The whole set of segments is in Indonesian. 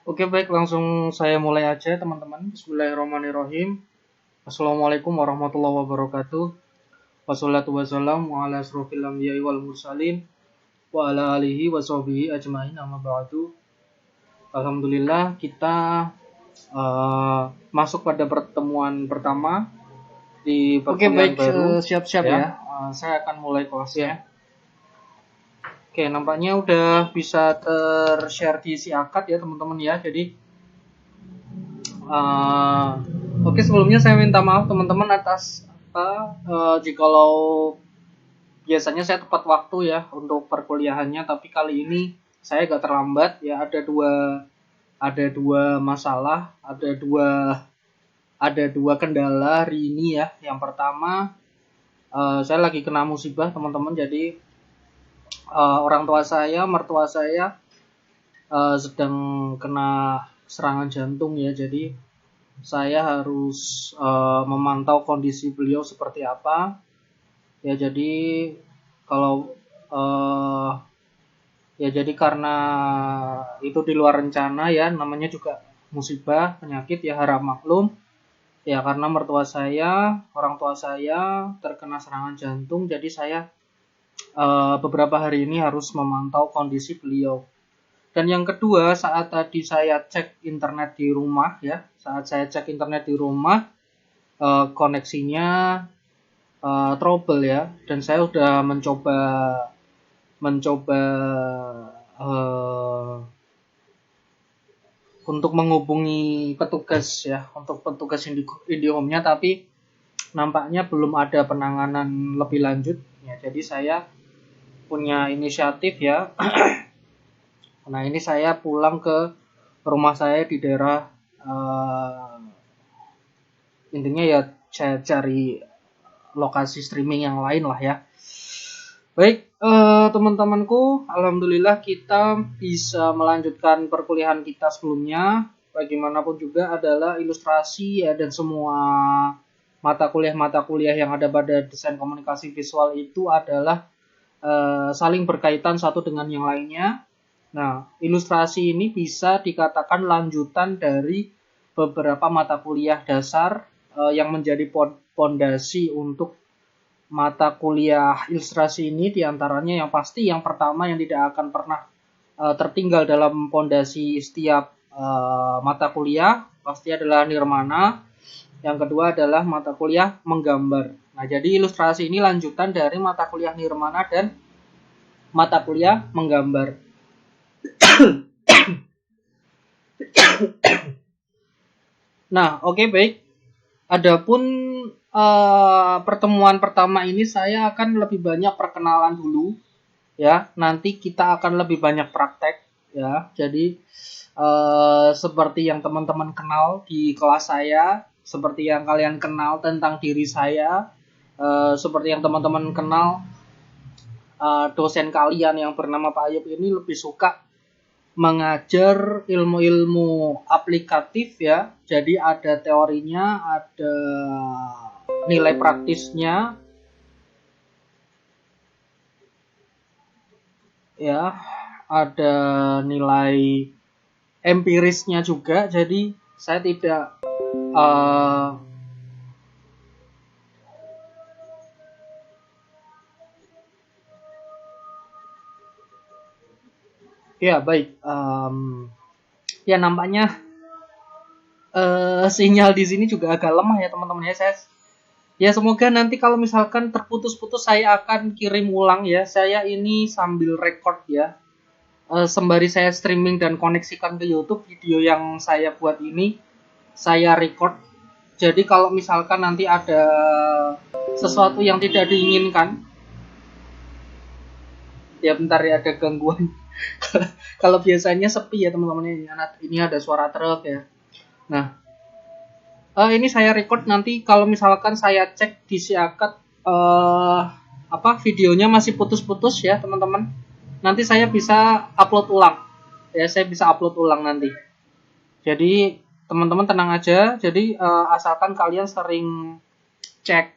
Oke, baik, langsung saya mulai aja teman-teman. Bismillahirrahmanirrahim. Assalamualaikum warahmatullahi wabarakatuh. Wassalatu wassalamu ala asrofil anbiya'i wal mursalin wa ala alihi wa sahbihi ajmain amma ba'du. Alhamdulillah kita masuk pada pertemuan pertama di perkuliahan baru. Siap-siap ya. Saya akan mulai kelasnya. Oke, nampaknya udah bisa ter-share di si akad ya teman-teman ya. Jadi oke, sebelumnya saya minta maaf teman-teman atas jikalau biasanya saya tepat waktu ya untuk perkuliahannya, tapi kali ini saya agak terlambat ya. Ada dua masalah, ada dua kendala hari ini ya. Yang pertama, saya lagi kena musibah teman-teman. Jadi orang tua saya, mertua saya sedang kena serangan jantung ya. Jadi saya harus memantau kondisi beliau seperti apa ya. Jadi kalau jadi karena itu di luar rencana ya, namanya juga musibah penyakit ya, harap maklum ya, karena orang tua saya terkena serangan jantung. Jadi saya beberapa hari ini harus memantau kondisi beliau. Dan yang kedua, saat tadi saya cek internet di rumah ya, koneksinya trouble ya, dan saya sudah mencoba untuk menghubungi petugas ya, untuk petugas IndiHome-nya, tapi nampaknya belum ada penanganan lebih lanjut ya. Jadi saya punya inisiatif ya. Nah, ini saya pulang ke rumah saya di daerah intinya ya saya cari lokasi streaming yang lain lah ya. Baik, teman-temanku, alhamdulillah kita bisa melanjutkan perkuliahan kita sebelumnya. Bagaimanapun juga adalah ilustrasi ya, dan semua mata kuliah yang ada pada desain komunikasi visual itu adalah saling berkaitan satu dengan yang lainnya. Nah, ilustrasi ini bisa dikatakan lanjutan dari beberapa mata kuliah dasar yang menjadi pondasi untuk mata kuliah ilustrasi ini. Diantaranya yang pasti yang pertama yang tidak akan pernah tertinggal dalam pondasi setiap mata kuliah pasti adalah nirmana. Yang kedua adalah mata kuliah menggambar. Nah, jadi ilustrasi ini lanjutan dari mata kuliah nirmana dan mata kuliah menggambar. Nah, oke, baik. Adapun pertemuan pertama ini saya akan lebih banyak perkenalan dulu ya. Nanti kita akan lebih banyak praktek ya. Jadi seperti yang teman-teman kenal di kelas saya, seperti yang kalian kenal tentang diri saya, seperti yang teman-teman kenal dosen kalian yang bernama Pak Ayub ini lebih suka mengajar ilmu-ilmu aplikatif ya. Jadi ada teorinya, ada nilai praktisnya ya, ada nilai empirisnya juga. Jadi saya tidak ya baik, ya nampaknya sinyal di sini juga agak lemah ya teman-teman ya. Ya semoga nanti kalau misalkan terputus-putus saya akan kirim ulang ya. Saya ini sambil record ya, sembari saya streaming dan koneksikan ke YouTube video yang saya buat ini, saya record. Jadi kalau misalkan nanti ada sesuatu yang tidak diinginkan, ya bentar ya, ada gangguan. Kalau biasanya sepi ya teman-teman, ini ada suara truk ya. Nah, ini saya record. Nanti kalau misalkan saya cek di si akad videonya masih putus-putus ya teman-teman, nanti saya bisa upload ulang ya, saya bisa upload ulang nanti. Jadi teman-teman tenang aja. Jadi asalkan kalian sering cek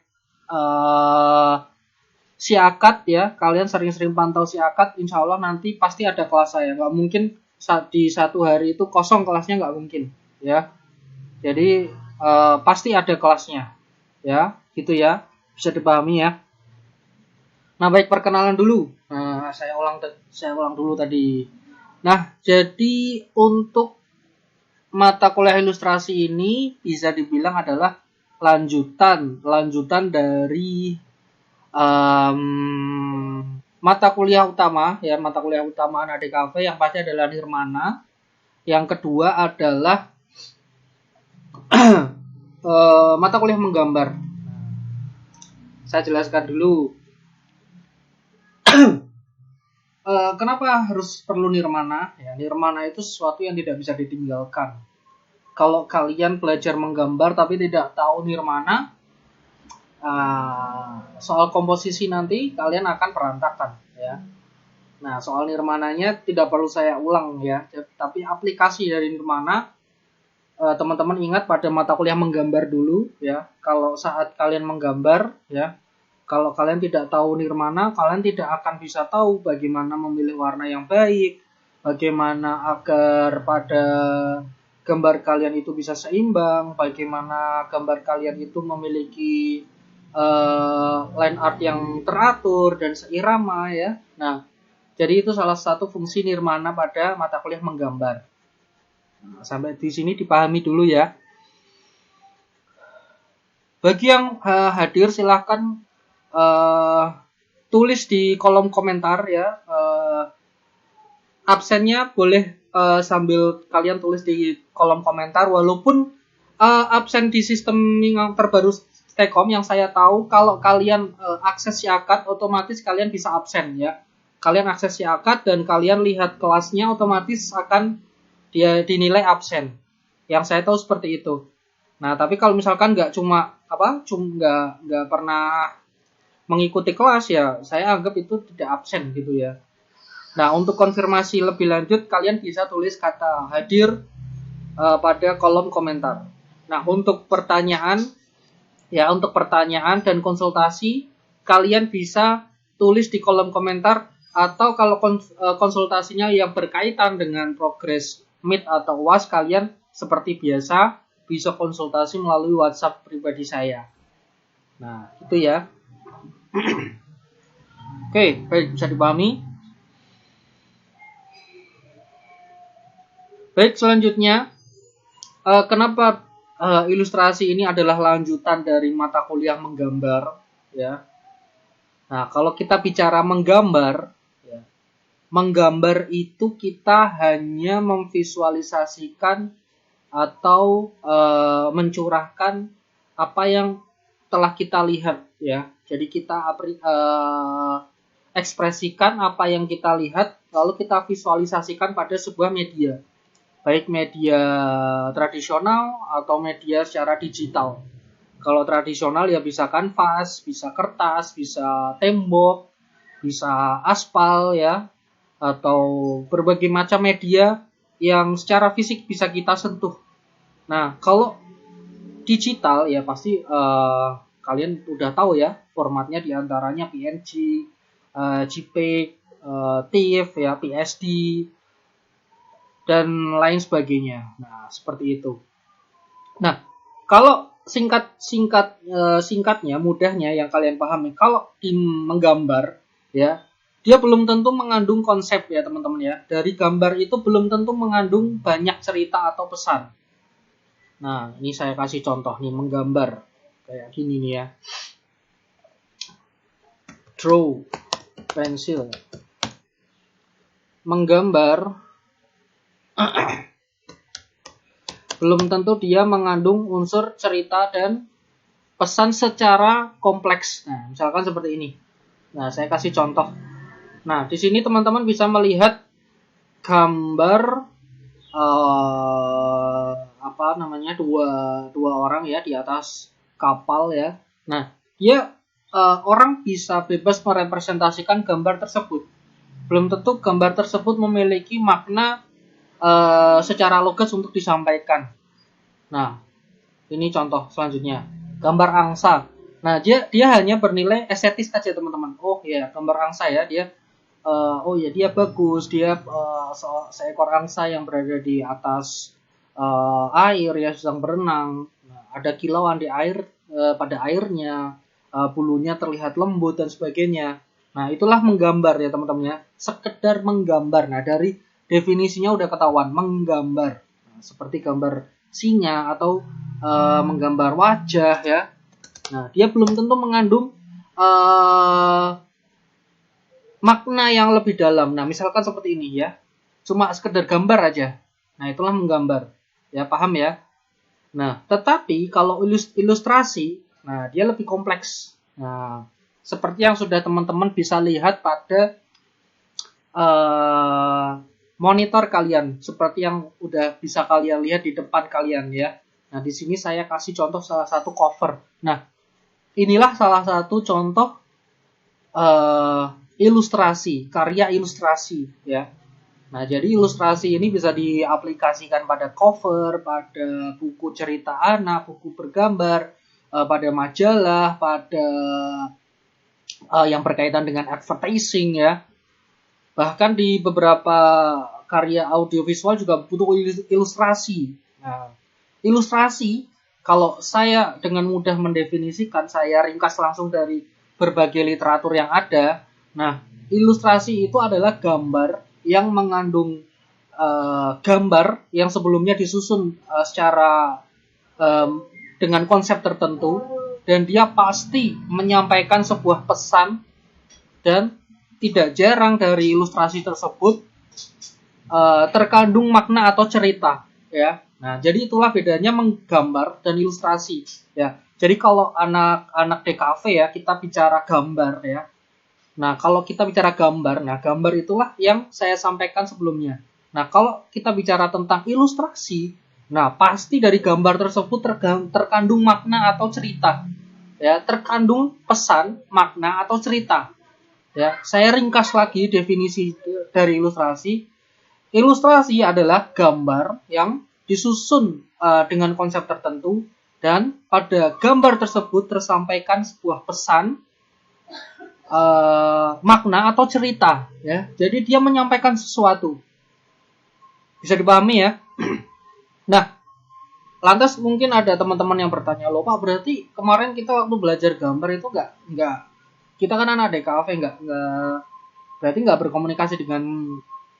si akad ya, kalian sering-sering pantau si akad, insya Allah nanti pasti ada kelas saya. Nggak mungkin di satu hari itu kosong kelasnya, nggak mungkin ya. Jadi pasti ada kelasnya ya, gitu ya, bisa dipahami ya. Nah, baik, perkenalan dulu. Nah, saya ulang dulu tadi. Nah, jadi untuk mata kuliah ilustrasi ini bisa dibilang adalah lanjutan dari mata kuliah utama ya, mata kuliah utama anak DKV yang pasti adalah Nirmana. Yang kedua adalah mata kuliah menggambar. Saya jelaskan dulu. Kenapa harus perlu Nirmana? Ya, Nirmana itu sesuatu yang tidak bisa ditinggalkan. Kalau kalian belajar menggambar tapi tidak tahu Nirmana, soal komposisi nanti kalian akan berantakan ya. Nah, soal Nirmananya tidak perlu saya ulang ya, tapi aplikasi dari Nirmana teman-teman ingat pada mata kuliah menggambar dulu ya. Kalau saat kalian menggambar ya, kalau kalian tidak tahu Nirmana, kalian tidak akan bisa tahu bagaimana memilih warna yang baik, bagaimana agar pada gambar kalian itu bisa seimbang, bagaimana gambar kalian itu memiliki line art yang teratur dan seirama ya. Nah, jadi itu salah satu fungsi Nirmana pada mata kuliah menggambar. Nah, sampai di sini dipahami dulu ya. Bagi yang hadir silahkan tulis di kolom komentar ya. Absennya boleh sambil kalian tulis di kolom komentar, walaupun absen di sistem yang terbaru Stekom yang saya tahu, kalau kalian akses Siakat otomatis kalian bisa absen ya. Kalian akses Siakat dan kalian lihat kelasnya otomatis akan dia dinilai absen. Yang saya tahu seperti itu. Nah, tapi kalau misalkan nggak nggak pernah mengikuti kelas ya, saya anggap itu tidak absen gitu ya. Nah, untuk konfirmasi lebih lanjut kalian bisa tulis kata hadir pada kolom komentar. Nah, untuk pertanyaan dan konsultasi kalian bisa tulis di kolom komentar, atau kalau konsultasinya yang berkaitan dengan progres Meet atau UAS, kalian seperti biasa bisa konsultasi melalui WhatsApp pribadi saya. Nah, itu ya. Oke, baik, bisa dipahami. Baik, selanjutnya kenapa ilustrasi ini adalah lanjutan dari mata kuliah menggambar ya. Nah, kalau kita bicara menggambar ya, menggambar itu kita hanya memvisualisasikan atau mencurahkan apa yang telah kita lihat ya. Jadi kita ekspresikan apa yang kita lihat lalu kita visualisasikan pada sebuah media. Baik media tradisional atau media secara digital. Kalau tradisional ya bisa kanvas, bisa kertas, bisa tembok, bisa aspal ya, atau berbagai macam media yang secara fisik bisa kita sentuh. Nah, kalau digital ya pasti kalian udah tahu ya, formatnya diantaranya PNG, JPEG, TIFF ya, PSD, dan lain sebagainya. Nah, seperti itu. Nah, kalau singkatnya, mudahnya yang kalian pahami, kalau menggambar ya, dia belum tentu mengandung konsep ya teman-teman ya. Dari gambar itu belum tentu mengandung banyak cerita atau pesan. Nah, ini saya kasih contoh nih, menggambar kayak gini nih ya. Draw, pensil. Menggambar belum tentu dia mengandung unsur cerita dan pesan secara kompleks. Nah, misalkan seperti ini. Nah, saya kasih contoh. Nah, di sini teman-teman bisa melihat gambar dua orang ya di atas kapal ya. Nah, dia orang bisa bebas merepresentasikan gambar tersebut. Belum tentu gambar tersebut memiliki makna secara logis untuk disampaikan. Nah, ini contoh selanjutnya, gambar angsa. Nah, dia hanya bernilai estetis saja teman-teman. Oh ya, gambar angsa ya, dia oh ya dia bagus, dia seekor angsa yang berada di atas air ya sedang berenang. Nah, ada kilauan di air pada airnya, bulunya terlihat lembut dan sebagainya. Nah, itulah menggambar ya teman-teman ya. Sekedar menggambar. Nah, dari definisinya udah ketahuan menggambar. Nah, seperti gambar singa atau menggambar wajah ya. Nah, dia belum tentu mengandung makna yang lebih dalam. Nah, misalkan seperti ini ya. Cuma sekedar gambar aja. Nah, itulah menggambar. Ya, paham ya? Nah, tetapi kalau ilustrasi, nah dia lebih kompleks. Nah, seperti yang sudah teman-teman bisa lihat pada monitor kalian, seperti yang udah bisa kalian lihat di depan kalian ya. Nah, di sini saya kasih contoh salah satu cover. Nah, inilah salah satu contoh ilustrasi, karya ilustrasi ya. Nah, jadi ilustrasi ini bisa diaplikasikan pada cover, pada buku cerita anak, buku bergambar, pada majalah, pada yang berkaitan dengan advertising ya. Bahkan di beberapa karya audiovisual juga butuh ilustrasi. Nah, ilustrasi kalau saya dengan mudah mendefinisikan, saya ringkas langsung dari berbagai literatur yang ada. Nah, ilustrasi itu adalah gambar yang mengandung gambar yang sebelumnya disusun secara dengan konsep tertentu, dan dia pasti menyampaikan sebuah pesan, dan tidak jarang dari ilustrasi tersebut terkandung makna atau cerita ya. Nah, jadi itulah bedanya menggambar dan ilustrasi ya. Jadi kalau anak-anak DKV ya, kita bicara gambar ya. Nah, kalau kita bicara gambar, nah gambar itulah yang saya sampaikan sebelumnya. Nah, kalau kita bicara tentang ilustrasi, nah pasti dari gambar tersebut terkandung makna atau cerita ya, terkandung pesan, makna atau cerita. Ya, saya ringkas lagi definisi dari ilustrasi. Ilustrasi adalah gambar yang disusun dengan konsep tertentu, dan pada gambar tersebut tersampaikan sebuah pesan, makna atau cerita. Ya, jadi dia menyampaikan sesuatu. Bisa dipahami ya? Nah, lantas mungkin ada teman-teman yang bertanya, loh Pak, berarti kemarin kita waktu belajar gambar itu nggak kita kan anak DKV berarti nggak berkomunikasi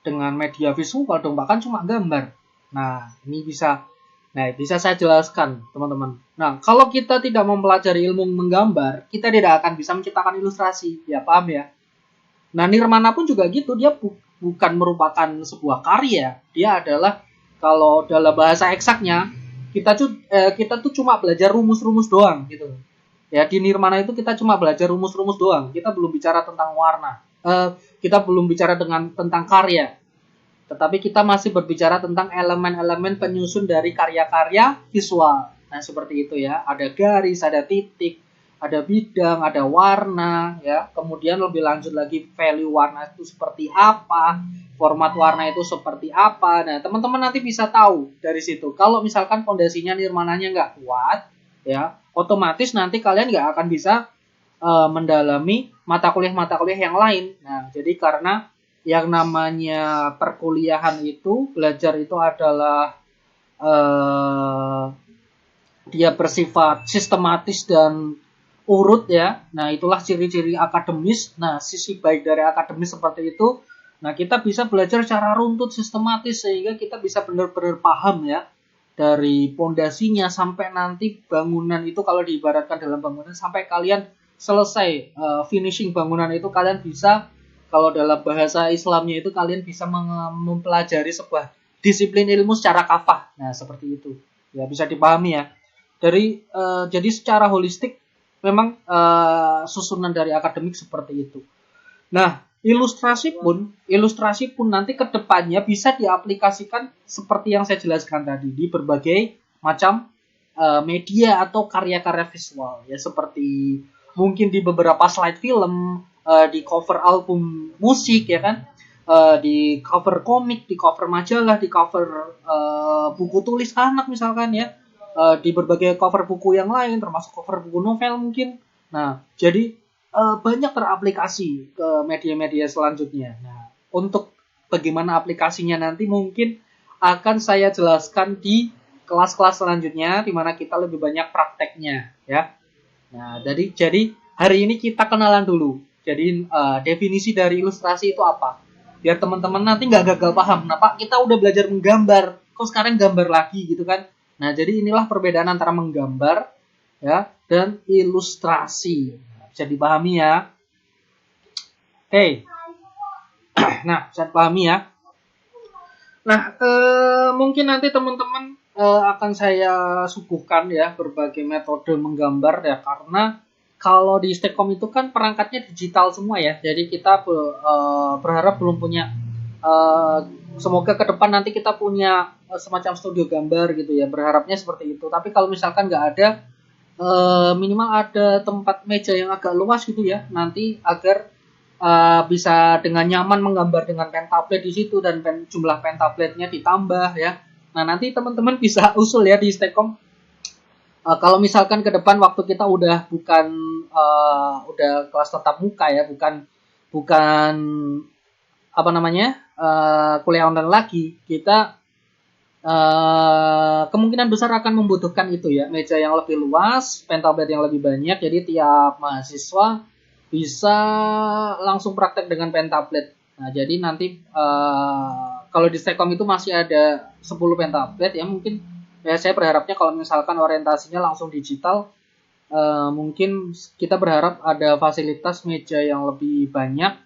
dengan media visual dong, bahkan cuma gambar. Nah, ini bisa saya jelaskan, teman-teman. Nah, kalau kita tidak mempelajari ilmu menggambar, kita tidak akan bisa menciptakan ilustrasi. Ya, paham ya? Nah, nirmana pun juga gitu, dia bukan merupakan sebuah karya. Dia adalah, kalau dalam bahasa eksaknya, kita tuh cuma belajar rumus-rumus doang gitu. Ya, di nirmana itu kita cuma belajar rumus-rumus doang. Kita belum bicara tentang warna. Kita belum bicara tentang karya. Tetapi kita masih berbicara tentang elemen-elemen penyusun dari karya-karya visual. Nah, seperti itu ya. Ada garis, ada titik, ada bidang, ada warna ya. Kemudian lebih lanjut lagi, value warna itu seperti apa, format warna itu seperti apa. Nah, teman-teman nanti bisa tahu dari situ. Kalau misalkan fondasinya nirmananya nggak kuat ya, otomatis nanti kalian nggak akan bisa mendalami mata kuliah yang lain. Nah, jadi karena yang namanya perkuliahan itu, belajar itu adalah dia bersifat sistematis dan urut ya. Nah, itulah ciri-ciri akademis. Nah, sisi baik dari akademis seperti itu. Nah, kita bisa belajar secara runtut, sistematis, sehingga kita bisa benar-benar paham ya, dari pondasinya sampai nanti bangunan itu, kalau diibaratkan dalam bangunan, sampai kalian selesai finishing bangunan itu, kalian bisa, kalau dalam bahasa Islamnya itu, kalian bisa mempelajari sebuah disiplin ilmu secara kafah. Nah, seperti itu. Ya, bisa dipahami ya. Jadi secara holistik memang susunan dari akademik seperti itu. Nah, ilustrasi pun nanti ke depannya bisa diaplikasikan seperti yang saya jelaskan tadi di berbagai macam media atau karya-karya visual ya, seperti mungkin di beberapa slide film, di cover album musik ya kan, di cover komik, di cover majalah, di cover buku tulis anak misalkan ya, di berbagai cover buku yang lain, termasuk cover buku novel mungkin. Nah, jadi banyak teraplikasi ke media-media selanjutnya. Nah, untuk bagaimana aplikasinya nanti mungkin akan saya jelaskan di kelas-kelas selanjutnya, di mana kita lebih banyak prakteknya, ya. Nah, jadi hari ini kita kenalan dulu. Jadi definisi dari ilustrasi itu apa? Biar teman-teman nanti nggak gagal paham. Nah, Pak, kita udah belajar menggambar, kok sekarang gambar lagi gitu kan? Nah, jadi inilah perbedaan antara menggambar, ya, dan ilustrasi. Bisa dipahami ya? Oke. Nah, bisa dipahami ya? Nah, mungkin nanti teman-teman akan saya suguhkan ya berbagai metode menggambar ya, karena kalau di Stekom itu kan perangkatnya digital semua ya, jadi kita berharap belum punya, semoga ke depan nanti kita punya semacam studio gambar gitu ya, berharapnya seperti itu. Tapi kalau misalkan nggak ada, minimal ada tempat meja yang agak luas gitu ya, nanti agar bisa dengan nyaman menggambar dengan pen tablet di situ, dan jumlah pen tabletnya ditambah ya. Nah, nanti teman-teman bisa usul ya di Stekom. Kalau misalkan ke depan waktu kita udah bukan udah kelas tatap muka ya, bukan apa namanya, kuliah online lagi, kita kemungkinan besar akan membutuhkan itu ya, meja yang lebih luas, pen tablet yang lebih banyak. Jadi tiap mahasiswa bisa langsung praktek dengan pen tablet. Nah, jadi nanti kalau di Stekom itu masih ada 10 pen tablet ya, mungkin ya saya berharapnya kalau misalkan orientasinya langsung digital, mungkin kita berharap ada fasilitas meja yang lebih banyak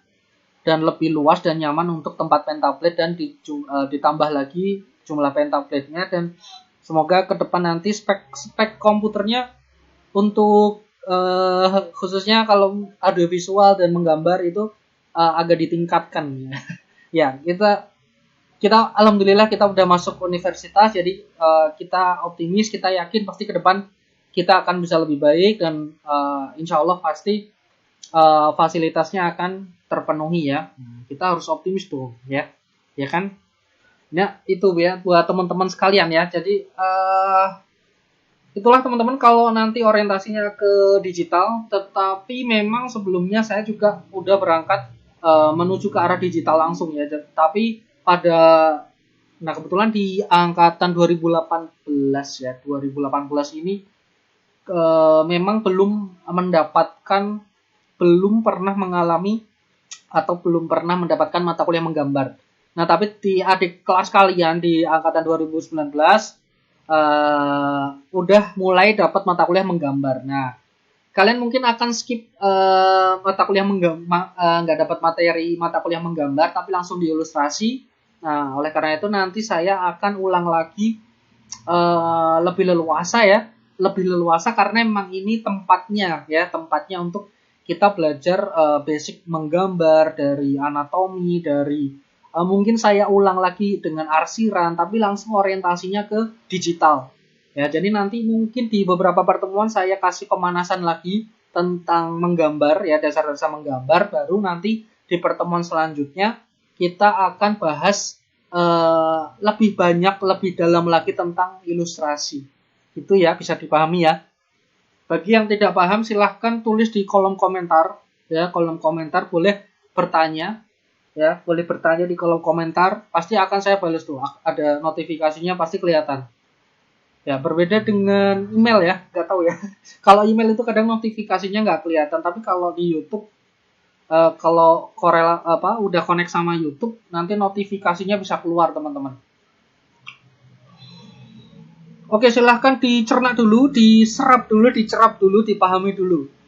dan lebih luas dan nyaman untuk tempat pen tablet, dan ditambah lagi jumlah pen tabletnya, dan semoga ke depan nanti spek komputernya untuk khususnya kalau audiovisual dan menggambar itu agak ditingkatkan ya. Ya, kita alhamdulillah kita udah masuk universitas, jadi kita optimis, kita yakin pasti ke depan kita akan bisa lebih baik, dan insya Allah pasti fasilitasnya akan terpenuhi ya. Kita harus optimis tuh ya, ya kan? Nah, itu ya buat teman-teman sekalian ya. Jadi itulah teman-teman kalau nanti orientasinya ke digital, tetapi memang sebelumnya saya juga udah berangkat menuju ke arah digital langsung ya. Tapi nah kebetulan di angkatan 2018 ya, 2018 ini memang belum pernah mengalami atau belum pernah mendapatkan mata kuliah menggambar. Nah, tapi di adik kelas kalian di angkatan 2019 udah mulai dapat mata kuliah menggambar. Nah, kalian mungkin akan skip mata kuliah nggak dapat materi mata kuliah menggambar, tapi langsung di ilustrasi. Nah, oleh karena itu nanti saya akan ulang lagi lebih leluasa karena memang ini tempatnya untuk kita belajar basic menggambar, dari anatomi, dari mungkin saya ulang lagi dengan arsiran, tapi langsung orientasinya ke digital. Ya, jadi nanti mungkin di beberapa pertemuan saya kasih pemanasan lagi tentang menggambar ya, dasar-dasar menggambar, baru nanti di pertemuan selanjutnya kita akan bahas lebih banyak, lebih dalam lagi tentang ilustrasi. Itu ya, bisa dipahami ya. Bagi yang tidak paham silahkan tulis di kolom komentar ya, kolom komentar boleh bertanya. Ya, boleh bertanya di kolom komentar, pasti akan saya balas tuh. Ada notifikasinya pasti kelihatan. Ya, berbeda dengan email ya, nggak tahu ya. Kalau email itu kadang notifikasinya nggak kelihatan, tapi kalau di YouTube, kalau udah connect sama YouTube, nanti notifikasinya bisa keluar teman-teman. Oke, silahkan dicerna dulu, dicerap dulu, dipahami dulu.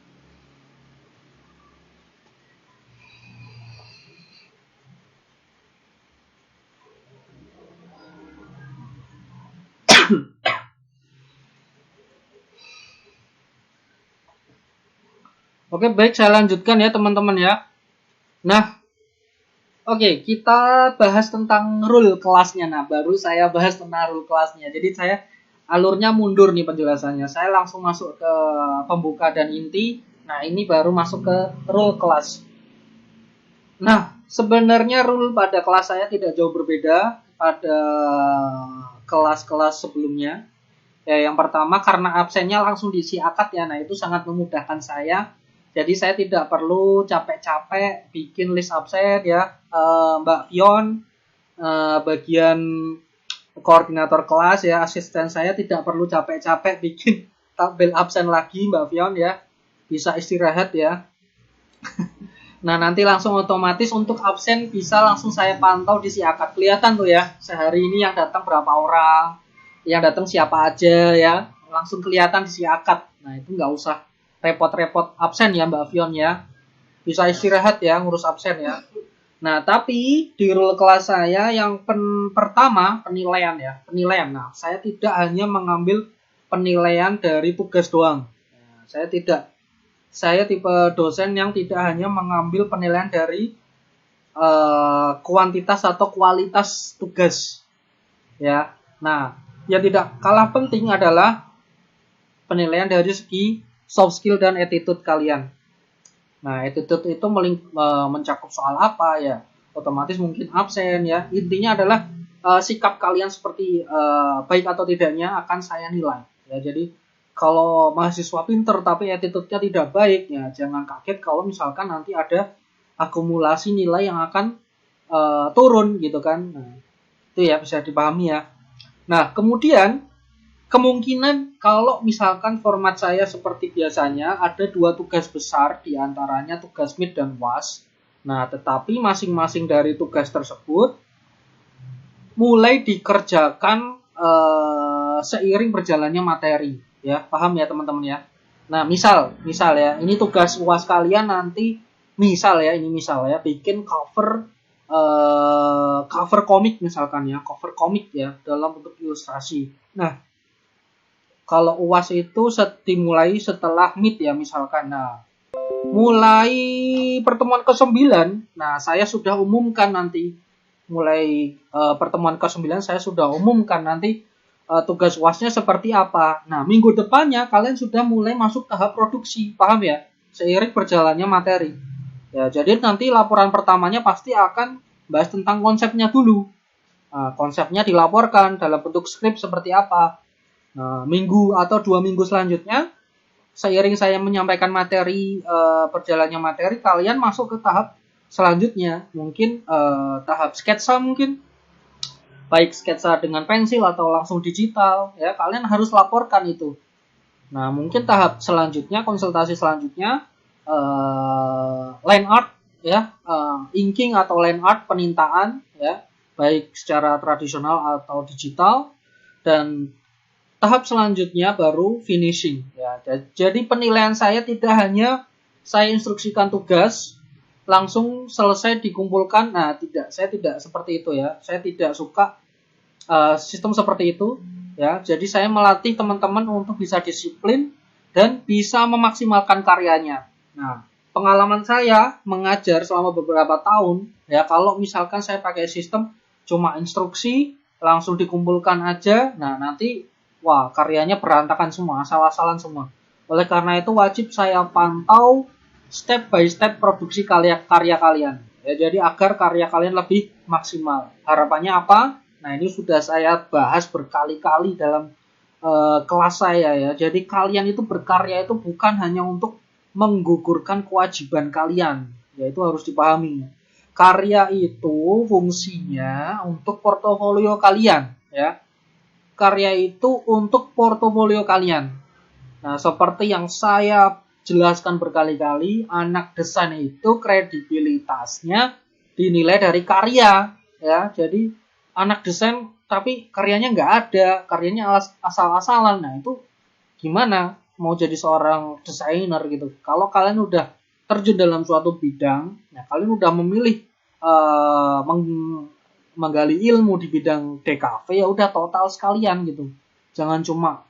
Oke, baik, saya lanjutkan ya teman-teman ya. Nah, oke, kita bahas tentang rule kelasnya. Nah, baru saya bahas tentang rule kelasnya. Jadi saya alurnya mundur nih penjelasannya. Saya langsung masuk ke pembuka dan inti. Nah, ini baru masuk ke rule kelas. Nah, sebenarnya rule pada kelas saya tidak jauh berbeda pada kelas-kelas sebelumnya. Ya, yang pertama karena absennya langsung diisi akad ya. Nah, itu sangat memudahkan saya Jadi saya tidak perlu capek-capek bikin list absen ya, Mbak Fion, bagian koordinator kelas ya, asisten saya tidak perlu capek-capek bikin tabel absen lagi Mbak Fion ya, bisa istirahat ya. Nah nanti langsung otomatis untuk absen bisa langsung saya pantau di si akad, kelihatan tuh ya sehari ini yang datang berapa orang, yang datang siapa aja ya, langsung kelihatan di si akad. Nah itu nggak usah repot-repot absen ya Mbak Fion ya, bisa istirahat ya ngurus absen ya. Nah tapi di rule kelas saya yang pertama penilaian ya, penilaian. Nah saya tidak hanya mengambil penilaian dari tugas doang. Nah, saya tipe dosen yang tidak hanya mengambil penilaian dari kuantitas atau kualitas tugas ya. Nah yang tidak kalah penting adalah penilaian dari segi soft skill dan attitude kalian. Nah attitude itu mencakup soal apa ya, otomatis mungkin absen ya, intinya adalah sikap kalian seperti baik atau tidaknya akan saya nilai ya. Jadi kalau mahasiswa pinter tapi attitude-nya tidak baik ya jangan kaget kalau misalkan nanti ada akumulasi nilai yang akan turun gitu kan. Nah, itu ya bisa dipahami ya. Nah kemudian kemungkinan kalau misalkan format saya seperti biasanya ada 2 tugas besar, diantaranya tugas mid dan was. Nah tetapi masing-masing dari tugas tersebut mulai dikerjakan seiring berjalannya materi ya, paham ya teman-teman ya. Nah misal ya ini tugas UAS kalian nanti, misal ya bikin cover komik misalkan ya, cover komik ya dalam bentuk ilustrasi. Nah kalau UAS itu dimulai setelah mid ya misalkan. Nah mulai pertemuan ke-9, nah saya sudah umumkan nanti mulai pertemuan ke-9 saya sudah umumkan nanti tugas UASnya seperti apa. Nah, minggu depannya kalian sudah mulai masuk tahap produksi, paham ya? Seiring berjalannya materi. Ya, jadi nanti laporan pertamanya pasti akan bahas tentang konsepnya dulu. Nah, konsepnya dilaporkan dalam bentuk skrip seperti apa. Nah, minggu atau 2 minggu selanjutnya, seiring saya menyampaikan materi, perjalannya materi, kalian masuk ke tahap selanjutnya. Mungkin tahap sketsa mungkin. Baik sketsa dengan pensil atau langsung digital ya, kalian harus laporkan itu. Nah mungkin tahap selanjutnya, konsultasi selanjutnya line art ya, inking atau line art penintaan ya, baik secara tradisional atau digital. Dan tahap selanjutnya baru finishing ya. Jadi penilaian saya tidak hanya saya instruksikan tugas langsung selesai dikumpulkan. Nah tidak, saya tidak seperti itu ya, saya tidak suka sistem seperti itu ya. Jadi saya melatih teman-teman untuk bisa disiplin dan bisa memaksimalkan karyanya. Nah, pengalaman saya mengajar selama beberapa tahun ya, kalau misalkan saya pakai sistem cuma instruksi langsung dikumpulkan aja, nah nanti wah karyanya berantakan semua, asal-asalan semua. Oleh karena itu wajib saya pantau step by step produksi karya kalian ya, jadi agar karya kalian lebih maksimal. Harapannya apa? Nah ini sudah saya bahas berkali-kali dalam kelas saya ya. Jadi kalian itu berkarya itu bukan hanya untuk menggugurkan kewajiban kalian, yaitu harus dipahami. Karya itu fungsinya untuk portofolio kalian ya. Karya itu untuk portofolio kalian. Nah seperti yang saya jelaskan berkali-kali, anak desain itu kredibilitasnya dinilai dari karya ya. Jadi anak desain tapi karyanya nggak ada, karyanya asal-asalan. Nah itu gimana mau jadi seorang desainer gitu? Kalau kalian udah terjun dalam suatu bidang, nah kalian udah memilih menggali ilmu di bidang DKV, ya udah total sekalian gitu. Jangan cuma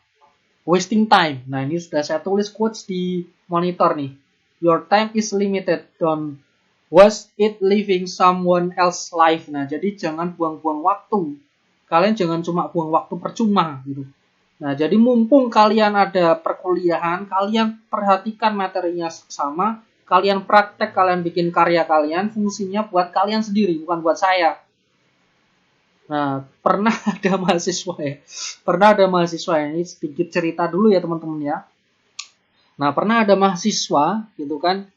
wasting time. Nah ini sudah saya tulis quotes di monitor nih. Your time is limited, don't was it living someone else life. Nah, jadi jangan buang-buang waktu. Kalian jangan cuma buang waktu percuma gitu. Nah, jadi mumpung kalian ada perkuliahan, kalian perhatikan materinya sama, kalian praktek, kalian bikin karya kalian, fungsinya buat kalian sendiri, bukan buat saya. Nah, pernah ada mahasiswa ini sedikit cerita dulu ya teman-teman ya. Nah, pernah ada mahasiswa gitu kan,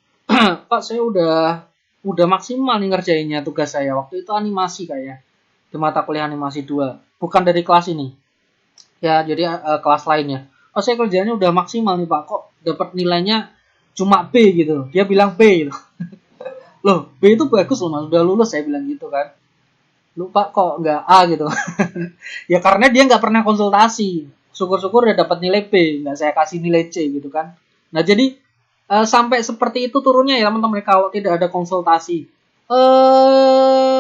Pak saya udah maksimal nih ngerjainnya tugas saya. Waktu itu animasi kayak di mata kuliah animasi 2. Bukan dari kelas ini. Ya, jadi kelas lainnya. Oh, saya kerjanya udah maksimal nih Pak. Kok dapat nilainya cuma B gitu. Dia bilang B gitu. Loh, B itu bagus loh Mas. Udah lulus saya bilang gitu kan. Lupa kok nggak A gitu. Ya karena dia nggak pernah konsultasi. Syukur-syukur udah dapat nilai B, nggak saya kasih nilai C gitu kan. Nah jadi sampai seperti itu turunnya ya teman-teman kalau tidak ada konsultasi.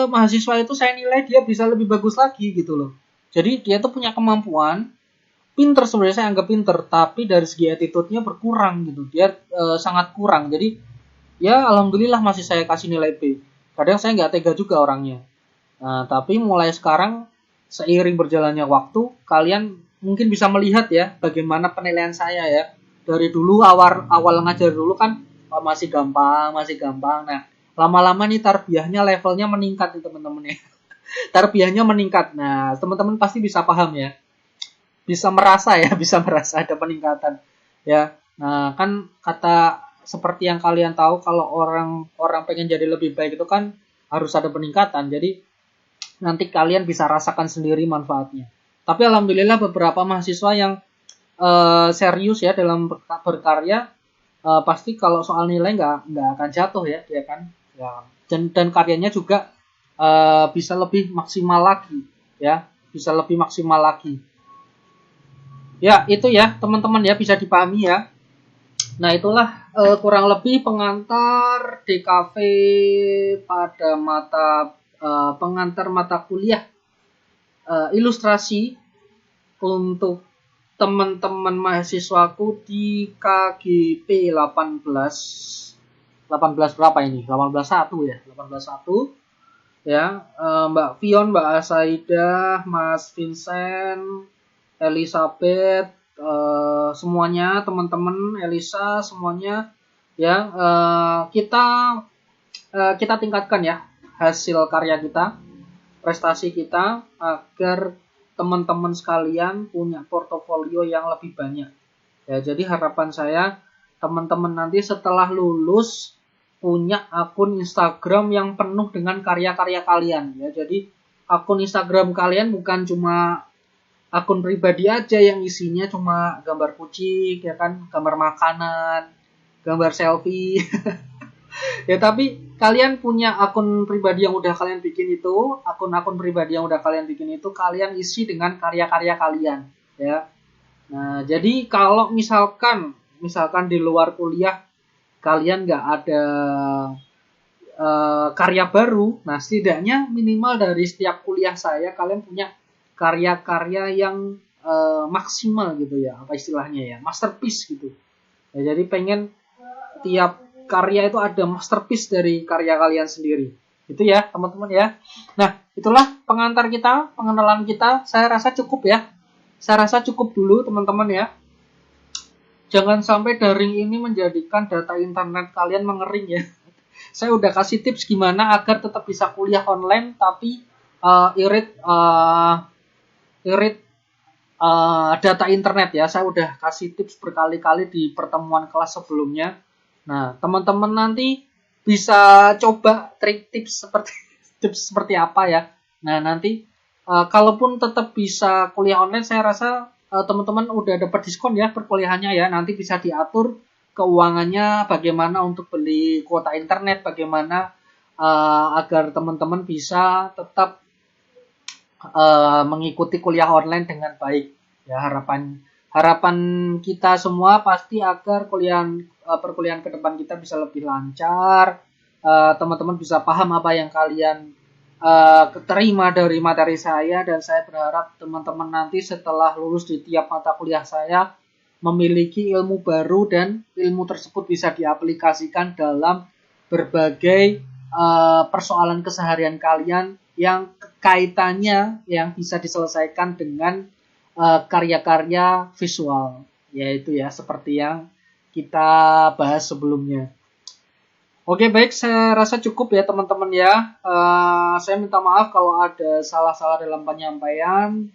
Mahasiswa itu saya nilai dia bisa lebih bagus lagi gitu loh. Jadi dia tuh punya kemampuan, pinter sebenarnya saya anggap pinter, tapi dari segi attitude-nya berkurang gitu. Dia sangat kurang. Jadi ya alhamdulillah masih saya kasih nilai B. Kadang saya nggak tega juga orangnya. Nah, tapi mulai sekarang seiring berjalannya waktu, kalian mungkin bisa melihat ya bagaimana penilaian saya ya. Dari dulu awal ngajar dulu kan masih gampang, masih gampang. Nah, lama-lama nih tarbiyahnya levelnya meningkat nih teman-teman ya. Tarbiyahnya meningkat. Nah, teman-teman pasti bisa paham ya. Bisa merasa ya, bisa merasa ada peningkatan. Ya. Nah, kan kata seperti yang kalian tahu kalau orang pengen jadi lebih baik itu kan harus ada peningkatan. Jadi nanti kalian bisa rasakan sendiri manfaatnya. Tapi alhamdulillah beberapa mahasiswa yang serius ya dalam berkarya pasti kalau soal nilai nggak akan jatuh ya dia kan ya. Dan karyanya juga bisa lebih maksimal lagi ya, bisa lebih maksimal lagi. Ya itu ya teman-teman ya bisa dipahami ya. Nah itulah kurang lebih pengantar DKV pada pengantar mata kuliah ilustrasi untuk teman-teman mahasiswaku di KGP 18 berapa ini? 18.1 ya, 18.1 ya. Mbak Vion, Mbak Asaida, Mas Vincent, Elizabeth, semuanya teman-teman, Elisa semuanya ya, kita tingkatkan ya hasil karya kita, prestasi kita agar teman-teman sekalian punya portofolio yang lebih banyak. Ya, jadi harapan saya teman-teman nanti setelah lulus punya akun Instagram yang penuh dengan karya-karya kalian ya. Jadi akun Instagram kalian bukan cuma akun pribadi aja yang isinya cuma gambar kucing ya kan, gambar makanan, gambar selfie. Ya tapi kalian punya akun pribadi yang udah kalian bikin itu, akun-akun pribadi yang udah kalian bikin itu kalian isi dengan karya-karya kalian ya. Nah, jadi kalau misalkan di luar kuliah kalian nggak ada karya baru, nah setidaknya minimal dari setiap kuliah saya kalian punya karya-karya yang maksimal gitu ya, apa istilahnya ya, masterpiece gitu. Ya, jadi pengen tiap karya itu ada masterpiece dari karya kalian sendiri. Itu ya teman-teman ya. Nah itulah pengantar kita, pengenalan kita. Saya rasa cukup ya. Saya rasa cukup dulu teman-teman ya. Jangan sampai daring ini menjadikan data internet kalian mengering ya. Saya udah kasih tips gimana agar tetap bisa kuliah online tapi irit data internet ya. Saya udah kasih tips berkali-kali di pertemuan kelas sebelumnya. Nah, teman-teman nanti bisa coba trik tips seperti apa ya. Nah, nanti kalaupun tetap bisa kuliah online, saya rasa teman-teman udah dapat diskon ya perkuliahannya ya. Nanti bisa diatur keuangannya bagaimana untuk beli kuota internet, bagaimana agar teman-teman bisa tetap mengikuti kuliah online dengan baik. Ya, harapan kita semua pasti agar perkuliahan ke depan kita bisa lebih lancar, teman-teman bisa paham apa yang kalian terima dari materi saya, dan saya berharap teman-teman nanti setelah lulus di tiap mata kuliah saya memiliki ilmu baru dan ilmu tersebut bisa diaplikasikan dalam berbagai persoalan keseharian kalian yang kaitannya yang bisa diselesaikan dengan karya-karya visual, yaitu ya seperti yang kita bahas sebelumnya. Oke baik, saya rasa cukup ya teman-teman ya. Saya minta maaf kalau ada salah-salah dalam penyampaian.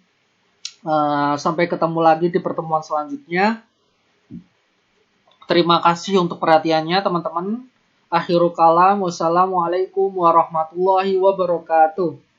Sampai ketemu lagi di pertemuan selanjutnya. Terima kasih untuk perhatiannya teman-teman. Akhirul kalam, wassalamualaikum warahmatullahi wabarakatuh.